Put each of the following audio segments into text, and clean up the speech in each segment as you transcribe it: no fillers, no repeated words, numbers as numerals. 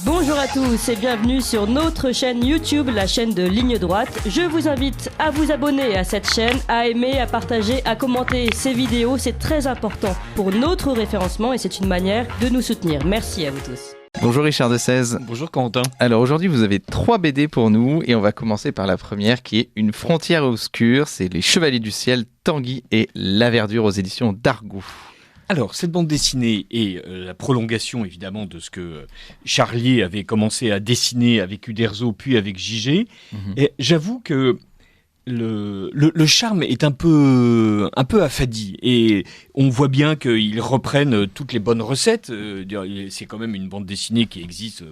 Bonjour à tous et bienvenue sur notre chaîne YouTube, la chaîne de Ligne Droite. Je vous invite à vous abonner à cette chaîne, à aimer, à partager, à commenter ces vidéos. C'est très important pour notre référencement et c'est une manière de nous soutenir. Merci à vous tous. Bonjour Richard de 16. Bonjour Quentin. Alors aujourd'hui vous avez 3 BD pour nous et on va commencer par la première qui est Une frontière obscure. C'est Les Chevaliers du Ciel, Tanguy et La Verdure aux éditions d'Argout. Alors, cette bande dessinée est la prolongation, évidemment, de ce que Charlier avait commencé à dessiner avec Uderzo, puis avec JG. Et j'avoue que le charme est un peu affadi. Et on voit bien qu'ils reprennent toutes les bonnes recettes. C'est quand même une bande dessinée qui existe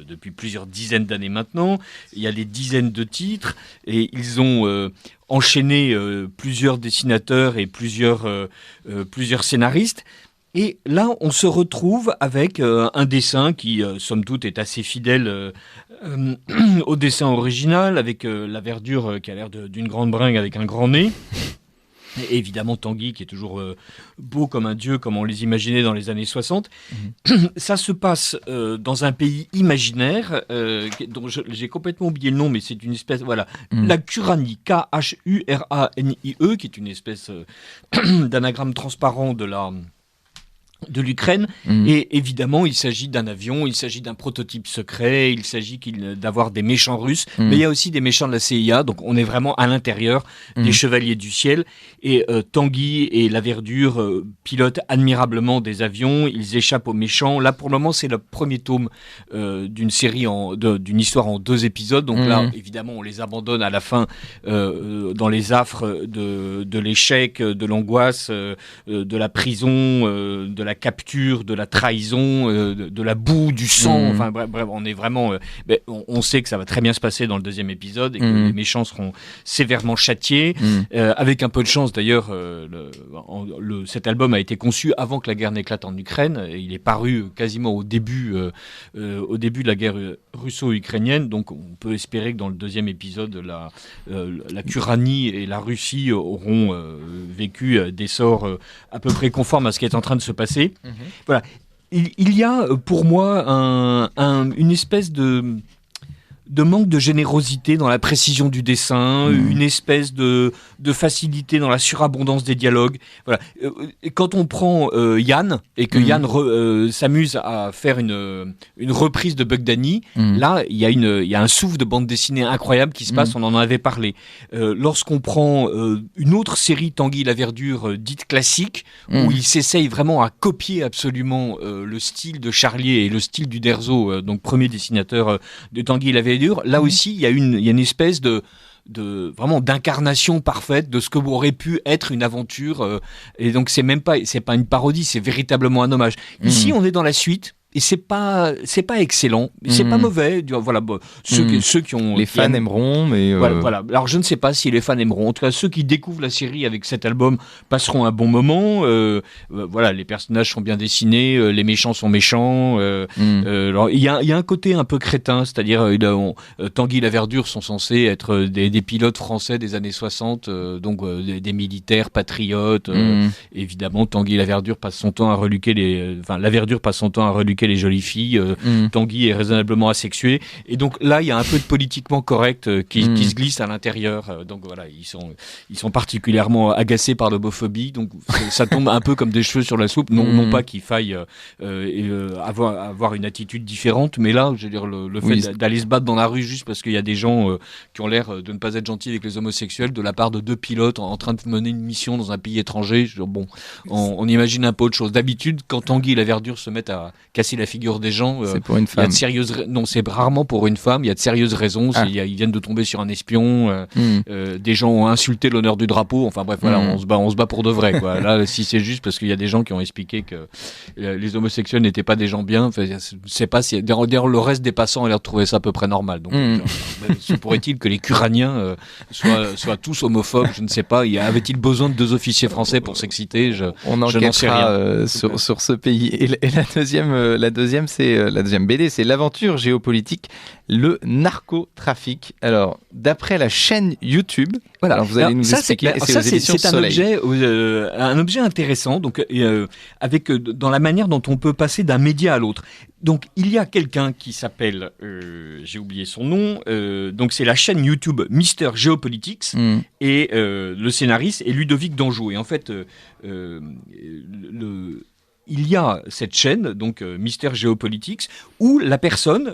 depuis plusieurs dizaines d'années maintenant. Il y a des dizaines de titres. Et ils ont enchaîné plusieurs dessinateurs et plusieurs scénaristes. Et là, on se retrouve avec un dessin qui, somme toute, est assez fidèle au dessin original, avec La Verdure qui a l'air d'une grande bringue avec un grand nez. Et évidemment, Tanguy qui est toujours beau comme un dieu, comme on les imaginait dans les années 60. Ça se passe dans un pays imaginaire, dont j'ai complètement oublié le nom, mais c'est une espèce, la Kuranie, K-H-U-R-A-N-I-E, qui est une espèce d'anagramme transparent de l'Ukraine. Et évidemment, il s'agit d'un avion, il s'agit d'un prototype secret, il s'agit d'avoir des méchants russes, mais il y a aussi des méchants de la CIA, donc on est vraiment à l'intérieur des Chevaliers du Ciel. Et Tanguy et La Verdure pilotent admirablement des avions, ils échappent aux méchants. Là, pour le moment, c'est le premier tome d'une série, d'une histoire en 2 épisodes, donc là, évidemment, on les abandonne à la fin dans les affres de l'échec, de l'angoisse, de la prison, de la capture, de la trahison, de la boue, du sang. Enfin bref, on est vraiment. On sait que ça va très bien se passer dans le 2e épisode et que les méchants seront sévèrement châtiés. Avec un peu de chance d'ailleurs, cet album a été conçu avant que la guerre n'éclate en Ukraine. Et il est paru quasiment au début de la guerre russo-ukrainienne. Donc on peut espérer que dans le 2e épisode, la Kuranie et la Russie auront vécu des sorts à peu près conformes à ce qui est en train de se passer. Voilà. Il y a pour moi une espèce de manque de générosité dans la précision du dessin, une espèce de facilité dans la surabondance des dialogues. Voilà. Quand on prend Yann et que Yann s'amuse à faire une reprise de Bug Danny, là il y a un souffle de bande dessinée incroyable qui se passe. On en avait parlé. Lorsqu'on prend une autre série Tanguy La Verdure dite classique, où il s'essaye vraiment à copier absolument le style de Charlier et le style d'Uderzo, donc premier dessinateur de Tanguy La Verdure. Là aussi, il y a une espèce de vraiment d'incarnation parfaite de ce que aurait pu être une aventure. Et donc, c'est pas une parodie, c'est véritablement un hommage. Ici, on est dans la suite. Et c'est pas excellent, c'est pas mauvais. Voilà, ceux qui ont les fans aimeront, mais voilà. Alors je ne sais pas si les fans aimeront. En tout cas, ceux qui découvrent la série avec cet album passeront un bon moment. Voilà, les personnages sont bien dessinés, les méchants sont méchants. Alors il y a un côté un peu crétin, c'est-à-dire Tanguy et La Verdure sont censés être des pilotes français des années 60, donc des militaires patriotes. Évidemment, Tanguy et La Verdure passent son temps à reluquer La Verdure passe son temps à reluquer les jolies filles. Tanguy est raisonnablement asexué. Et donc là, il y a un peu de politiquement correct qui se glisse à l'intérieur. Donc voilà, ils sont particulièrement agacés par l'homophobie. Donc ça tombe un peu comme des cheveux sur la soupe. Non pas qu'il faille avoir une attitude différente, mais là, je veux dire, le fait d'aller se battre dans la rue juste parce qu'il y a des gens qui ont l'air de ne pas être gentils avec les homosexuels de la part de 2 pilotes en train de mener une mission dans un pays étranger. Je veux dire, on imagine un peu autre chose. D'habitude, quand Tanguy et La Verdure se mettent à casser la figure des gens, c'est pour une femme. Il y a de sérieuses non, c'est rarement pour une femme. Il y a de sérieuses raisons. Ils viennent de tomber sur un espion. Des gens ont insulté l'honneur du drapeau. Enfin bref, voilà, on se bat pour de vrai, quoi. Là, si c'est juste parce qu'il y a des gens qui ont expliqué que les homosexuels n'étaient pas des gens bien. Enfin, c'est pas si. D'ailleurs, le reste des passants a l'air de trouver ça à peu près normal. Donc, se pourrait-il que les Kuraniens soient tous homophobes? Je ne sais pas. Avait-il besoin de 2 officiers français pour s'exciter? On enquêtera sur ce pays. Et la la deuxième BD, c'est l'aventure géopolitique, le narcotrafic. Alors, d'après la chaîne YouTube, voilà. Alors vous allez nous expliquer. C'est un objet intéressant, donc avec dans la manière dont on peut passer d'un média à l'autre. Donc il y a quelqu'un qui s'appelle, j'ai oublié son nom, donc c'est la chaîne YouTube Mister Geopolitics et le scénariste est Ludovic Danjou. Et en fait, il y a cette chaîne, donc Mister Geopolitics, où la personne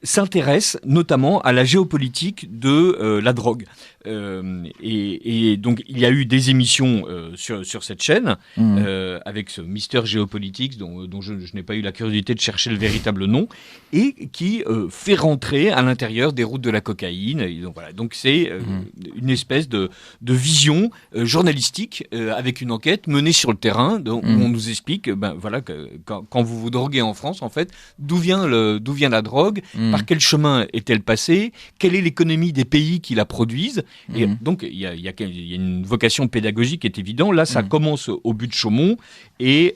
s'intéresse notamment à la géopolitique de la drogue. Et donc il y a eu des émissions sur cette chaîne avec ce Mister Geopolitiques dont je n'ai pas eu la curiosité de chercher le véritable nom, et qui fait rentrer à l'intérieur des routes de la cocaïne. Et donc voilà, donc c'est une espèce de vision journalistique avec une enquête menée sur le terrain, où on nous explique voilà, quand vous vous droguez en France, en fait, d'où vient la drogue, par quel chemin est-elle passée, quelle est l'économie des pays qui la produisent. Et donc, il y a une vocation pédagogique qui est évidente. Là, ça commence au but de Chaumont. Et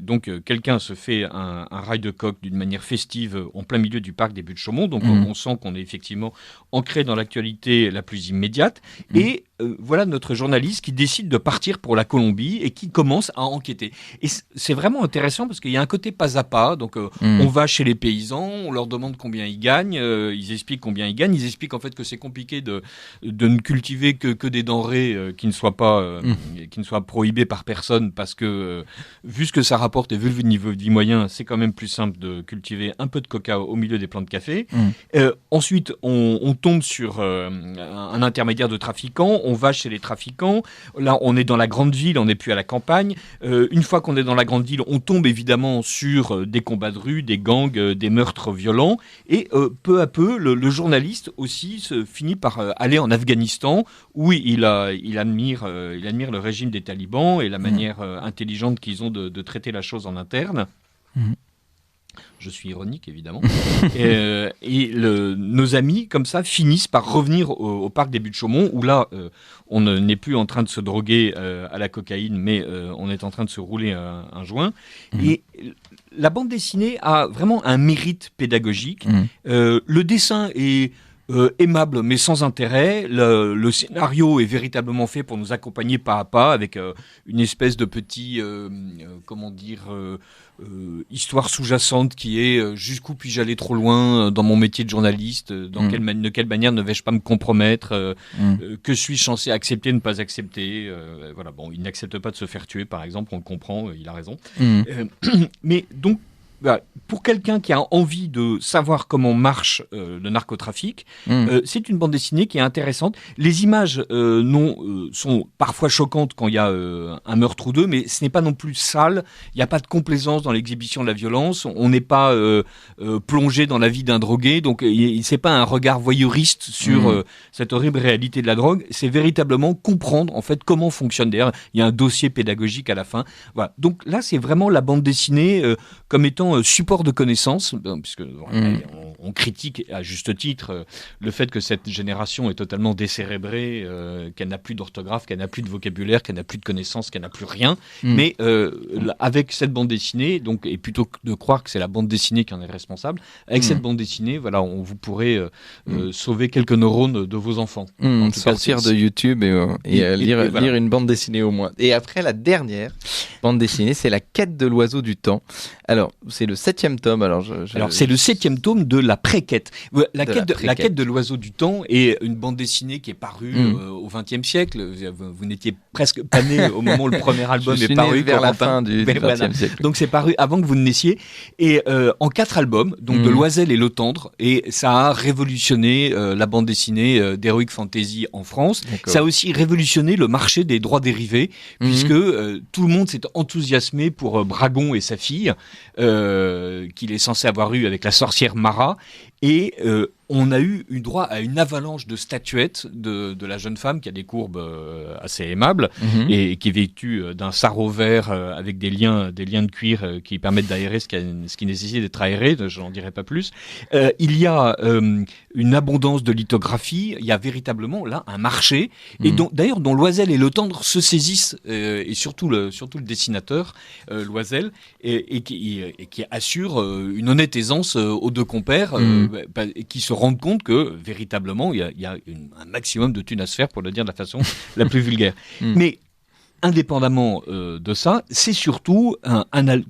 donc, quelqu'un se fait un rail de coke d'une manière festive en plein milieu du parc des Buttes Chaumont. Donc, on sent qu'on est effectivement ancré dans l'actualité la plus immédiate. Et voilà notre journaliste qui décide de partir pour la Colombie et qui commence à enquêter. Et c'est vraiment intéressant parce qu'il y a un côté pas à pas. Donc, on va chez les paysans, on leur demande combien ils gagnent, ils expliquent combien ils gagnent, ils expliquent en fait que c'est compliqué de ne cultiver que des denrées qui ne soient prohibées par personne, parce que vu ce que ça rapporte et vu le niveau de vie moyen, c'est quand même plus simple de cultiver un peu de coca au milieu des plants de café. Ensuite, on tombe sur un intermédiaire de trafiquants, on va chez les trafiquants. Là, on est dans la grande ville, on n'est plus à la campagne. Une fois qu'on est dans la grande ville, on tombe évidemment sur des combats de rue, des gangs, des meurtres violents. Et peu à peu, le journaliste aussi finit par aller en Afghanistan, où il admire le régime des talibans et la manière intelligente qu'ils ont de traiter la chose en interne. Je suis ironique, évidemment. Nos amis, comme ça, finissent par revenir au parc des Buttes Chaumont, où là, on n'est plus en train de se droguer à la cocaïne, mais on est en train de se rouler un joint. Et la bande dessinée a vraiment un mérite pédagogique. Le dessin est aimable mais sans intérêt. Le scénario est véritablement fait pour nous accompagner pas à pas, avec une espèce de petit histoire sous-jacente qui est jusqu'où puis-je aller trop loin dans mon métier de journaliste, de quelle manière ne vais-je pas me compromettre, que suis-je censé accepter, ne pas accepter, voilà. Bon, il n'accepte pas de se faire tuer par exemple, on le comprend, il a raison. Mais donc pour quelqu'un qui a envie de savoir comment marche le narcotrafic, c'est une bande dessinée qui est intéressante. Les images sont parfois choquantes quand il y a un meurtre ou deux, mais ce n'est pas non plus sale. Il n'y a pas de complaisance dans l'exhibition de la violence. On n'est pas plongé dans la vie d'un drogué. Donc, c'est pas un regard voyeuriste sur cette horrible réalité de la drogue. C'est véritablement comprendre en fait comment fonctionne. D'ailleurs, il y a un dossier pédagogique à la fin. Voilà. Donc là, c'est vraiment la bande dessinée comme étant support de connaissances, puisque on critique à juste titre le fait que cette génération est totalement décérébrée, qu'elle n'a plus d'orthographe, qu'elle n'a plus de vocabulaire, qu'elle n'a plus de connaissances, qu'elle n'a plus rien. Mais avec cette bande dessinée, donc, et plutôt que de croire que c'est la bande dessinée qui en est responsable, avec cette bande dessinée, voilà, vous pourrez sauver quelques neurones de vos enfants. Sortir de YouTube et lire une bande dessinée au moins. Et après, la dernière bande dessinée, c'est La Quête de l'oiseau du temps. Alors, c'est le 7e tome. Alors, c'est le 7e tome de la pré-quête. La quête de l'oiseau du temps est une bande dessinée qui est parue au XXe siècle. Vous n'étiez presque pas né au moment où le premier album est paru. Vers la fin du XXe siècle. Donc c'est paru avant que vous ne naissiez. Et en 4 albums, donc de Loisel et Le Tendre. Et ça a révolutionné la bande dessinée d'Heroic Fantasy en France. D'accord. Ça a aussi révolutionné le marché des droits dérivés, puisque tout le monde s'est enthousiasmé pour Bragon et sa fille, qu'il est censé avoir eu avec la sorcière Mara. Et on a eu droit à une avalanche de statuettes de la jeune femme qui a des courbes assez aimables et qui est vêtue d'un sarrau vert avec des liens de cuir qui permettent d'aérer ce qui nécessite d'être aéré, je n'en dirai pas plus. Il y a une abondance de lithographie, il y a véritablement là un marché, et d'ailleurs dont Loisel et Le Tendre se saisissent, et surtout le dessinateur Loisel, et qui assure une honnête aisance aux deux compères qui se rendent compte que véritablement il y a un maximum de thunes à se faire, pour le dire de la façon la plus vulgaire. Mais indépendamment de ça, c'est surtout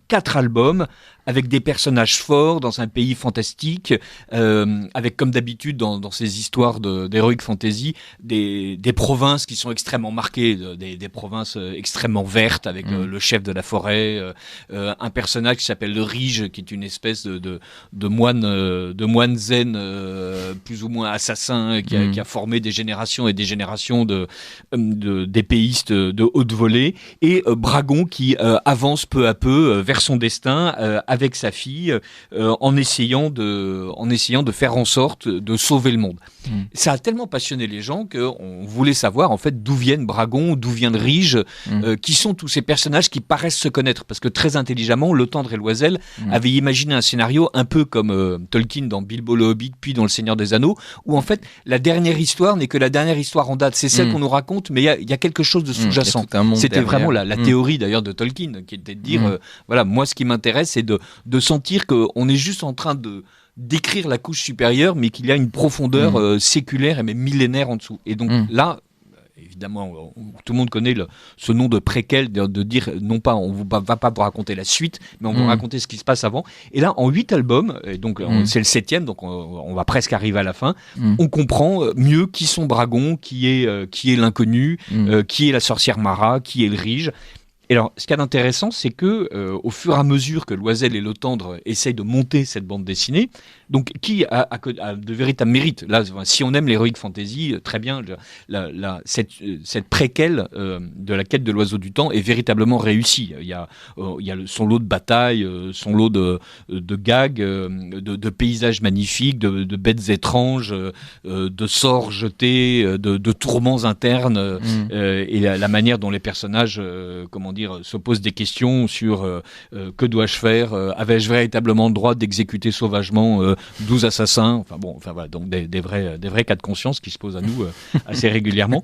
4 albums avec des personnages forts dans un pays fantastique, avec comme d'habitude dans ces histoires d'heroic fantasy des provinces qui sont extrêmement marquées, des provinces extrêmement vertes avec le chef de la forêt, un personnage qui s'appelle le Rige, qui est une espèce de moine zen plus ou moins assassin qui a formé des générations et des générations d'épéistes de haute volée, et Bragon qui avance peu à peu vers son destin avec sa fille, en essayant de faire en sorte de sauver le monde. Ça a tellement passionné les gens qu'on voulait savoir en fait d'où viennent Bragon, d'où vient le Rige, qui sont tous ces personnages qui paraissent se connaître, parce que très intelligemment, Le Tendre et Loisel avaient imaginé un scénario un peu comme Tolkien dans Bilbo le Hobbit, puis dans Le Seigneur des Anneaux, où en fait la dernière histoire n'est que la dernière histoire en date, c'est celle qu'on nous raconte, mais il y a quelque chose de sous-jacent. C'était vraiment la théorie d'ailleurs de Tolkien, qui était de dire voilà, moi ce qui m'intéresse c'est de sentir qu'on est juste en train de décrire la couche supérieure, mais qu'il y a une profondeur séculaire et même millénaire en dessous. Et donc là, évidemment, tout le monde connaît ce nom de préquel, de dire non pas on ne va pas vous raconter la suite, mais on va raconter ce qui se passe avant. Et là, en 8 albums, et donc c'est le 7e, donc on va presque arriver à la fin, on comprend mieux qui sont Bragon, qui est l'inconnu, qui est la sorcière Mara, qui est le Rige. Et alors, ce qu'il y a d'intéressant, c'est que au fur et à mesure que Loisel et Le Tendre essayent de monter cette bande dessinée, donc qui a de véritables mérites. Là, si on aime l'heroic fantasy, très bien. Cette préquelle de la quête de l'oiseau du temps est véritablement réussie. Il y a son lot de batailles, son lot de gags, de paysages magnifiques, de bêtes étranges, de sorts jetés, de tourments internes, et la manière dont les personnages, se posent des questions sur que dois-je faire, avais-je véritablement le droit d'exécuter sauvagement 12 assassins, voilà, donc des vrais cas de conscience qui se posent à nous assez régulièrement.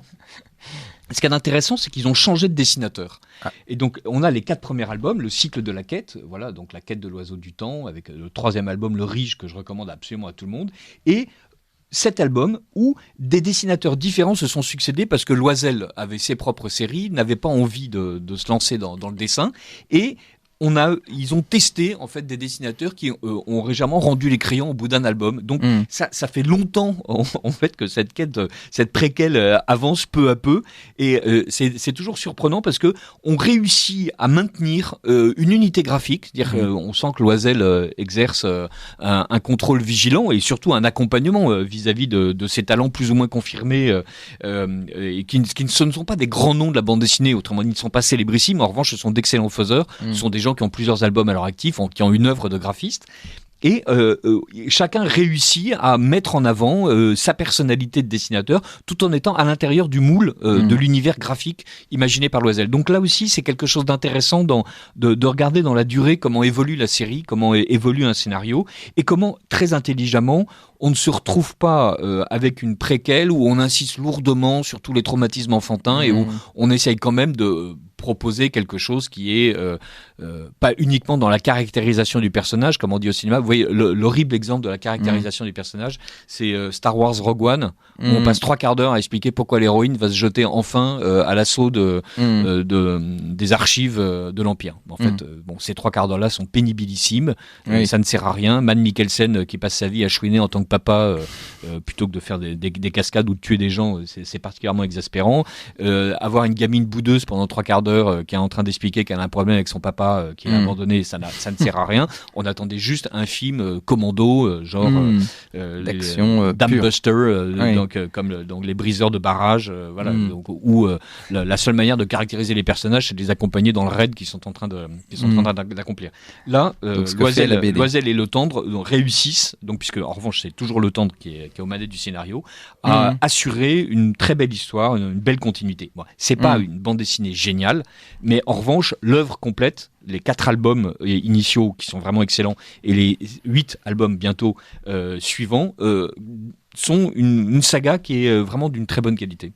Ce qui est intéressant, c'est qu'ils ont changé de dessinateur. Et donc, on a les 4 premiers albums, le cycle de la quête, voilà, donc la quête de l'oiseau du temps, avec le 3e album, le Rige, que je recommande absolument à tout le monde, et cet album où des dessinateurs différents se sont succédés parce que Loisel avait ses propres séries, n'avait pas envie de se lancer dans le dessin, et ils ont testé en fait des dessinateurs qui ont récemment rendu les crayons au bout d'un album. Donc ça fait longtemps en fait que cette quête, cette préquelle avance peu à peu, et c'est toujours surprenant parce que on réussit à maintenir une unité graphique, c'est-à-dire on sent que Loisel exerce un contrôle vigilant et surtout un accompagnement vis-à-vis de ses talents plus ou moins confirmés, et qui ne sont pas des grands noms de la bande dessinée, autrement dit, ils ne sont pas célébrissimes, en revanche ce sont d'excellents faiseurs, ce sont des gens qui ont plusieurs albums à leur actif, qui ont une œuvre de graphiste. Et chacun réussit à mettre en avant sa personnalité de dessinateur tout en étant à l'intérieur du moule de l'univers graphique imaginé par Loisel. Donc là aussi, c'est quelque chose d'intéressant de regarder dans la durée comment évolue la série, comment évolue un scénario, et comment, très intelligemment, on ne se retrouve pas avec une préquelle où on insiste lourdement sur tous les traumatismes enfantins et où on essaye quand même de proposer quelque chose qui est pas uniquement dans la caractérisation du personnage, comme on dit au cinéma. Vous voyez, l'horrible exemple de la caractérisation du personnage, c'est Star Wars Rogue One, où on passe 3/4 d'heure à expliquer pourquoi l'héroïne va se jeter enfin à l'assaut des archives de l'Empire. En fait, ces 3/4 d'heure-là sont pénibilissimes, ça ne sert à rien. Mads Mikkelsen, qui passe sa vie à chouiner en tant que papa, plutôt que de faire des cascades ou de tuer des gens, c'est particulièrement exaspérant. Avoir une gamine boudeuse pendant 3/4 demandeur qui est en train d'expliquer qu'elle a un problème avec son papa qui l'a abandonné, ça ne sert à rien. On attendait juste un film commando, genre d'action Dam pure. Buster, donc les briseurs de barrages, voilà, donc, où la seule manière de caractériser les personnages, c'est de les accompagner dans le raid qu'ils sont en train d'accomplir. Là, Loisel et Le Tendre réussissent, donc puisque en revanche c'est toujours Le Tendre qui est aux manettes du scénario, à assurer une très belle histoire, une belle continuité. Bon, c'est pas une bande dessinée géniale, mais en revanche l'œuvre complète, les 4 albums initiaux qui sont vraiment excellents et les 8 albums bientôt suivants sont une saga qui est vraiment d'une très bonne qualité.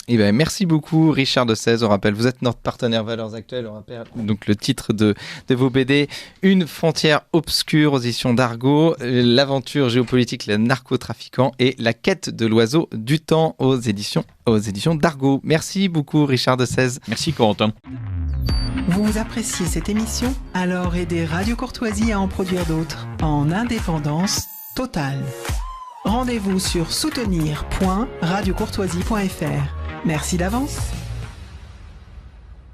Et ben, merci beaucoup Richard de 16. On rappelle, vous êtes notre partenaire Valeurs Actuelles. On rappelle donc le titre de vos BD, Une frontière obscure aux éditions d'Argo, L'aventure géopolitique, les narcotrafiquants et La quête de l'oiseau du temps aux éditions d'Argo. Merci beaucoup Richard de 16. Merci Corentin. Vous appréciez cette émission? Alors aidez Radio Courtoisie à en produire d'autres en indépendance totale. Rendez-vous sur soutenir.radiocourtoisie.fr. Merci d'avance.